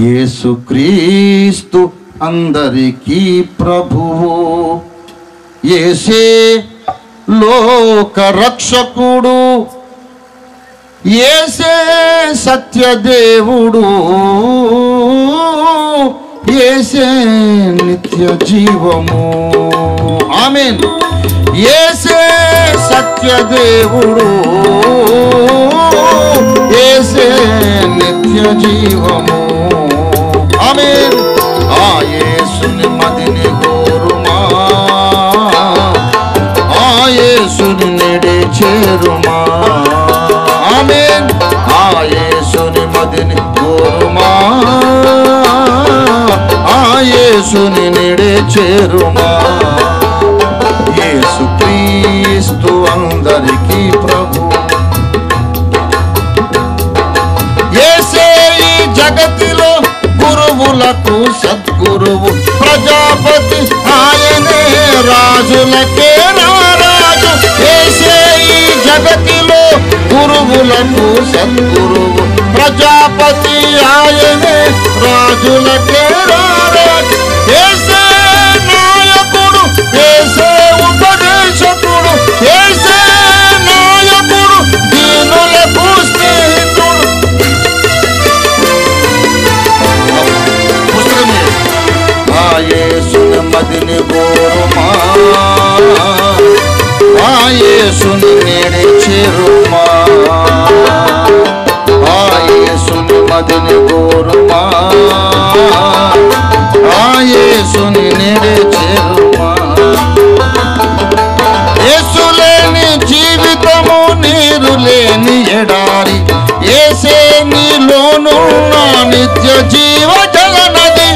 యేసుక్రీస్తు అందరికీ ప్రభువు, యేసే లోక రక్షకుడు, యేసే సత్యదేవుడు, యేసే నిత్య జీవము. ఆమేన్. యేసే సత్యదేవుడు, యేసే నిత్య జీవము. ఆమేన్. ఆ యేసుని మదిని కోరుమా, ఆ యేసుని నెడే చేరుమా. ఆమేన్. ఆ యేసుని మదిని కోరుమా, ఆ యేసుని నెడే చేరుమా. యేసుక్రీస్తు అందరికీ ప్రభు, యేసే ఈ జగతిలో గురువులకు సద్గురువు, ప్రజాపతి ఆయనే రాజులకే రారాజు. యేసే ఈ జగతిలో గురువులకు సద్గురువు, ప్రజాపతి ఆయనే రాజులకే రారాజు. యేసే నాయకుడు, యేసే ఉపదేశకుడు, యేసే నాయకుడు, దీనులకు స్నేహితుడు. ఆ యేసుని మదిని కోరుమా, ఆ యేసుని నేడే చేరుమా. ఆ యేసుని మదిని కోరుమా, ఆ యేసుని నేడే చేరుమా. యేసు లేని జీవితము నీరు లేని ఎడారి, యేసే నీలోనున్న నిత్య జీవ జలనది.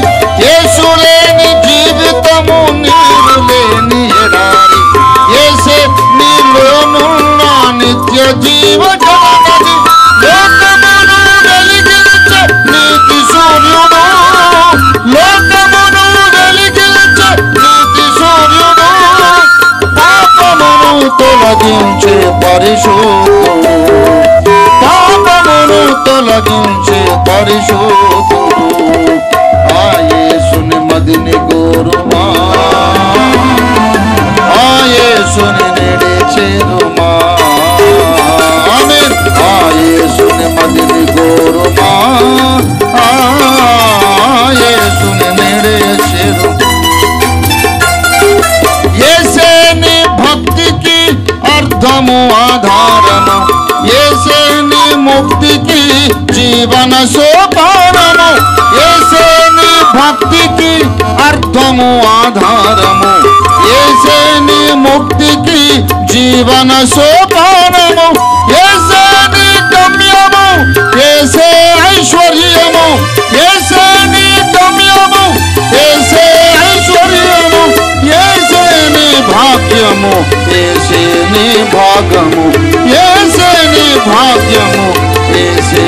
యేసు లేని జీవితము నీరు లేని ఎడారి, యేసే నీలోనున్న నిత్య జీవ జలనది. లోకమును వెలిగించే నీతి సూర్యుడు, లోకమును వెలిగించే నీతి సూర్యుడు, పాపమును తొలగించే పరిశుద్ధుడు, పాపమును తొలగించే పరిశుద్ధుడు. ఆ యేసుని మదిని కోరుమా, ఆ యేసుని నెడే చేరుమా. ఆమేన్. ఆ యేసుని మదిని కోరుమా, ఆ యేసుని నెడే చేరు. యేసే నీ భక్తికి అర్థము ఆధారము, యేసే నీ ముక్తికి జీవన సోపానము. యేసే నీ భక్తికి అర్థము ఆధారము, యేసే నీ ముక్తికి జీవన సోపానము. యేసే నీ గమ్యము, యేసే ఐశ్వర్యము, యేసే నీ గమ్యము, యేసే ఐశ్వర్యము, యేసే నీ భాగ్యము, యేసే నీ భాగము, యేసే నీ భాగ్యము, యేసే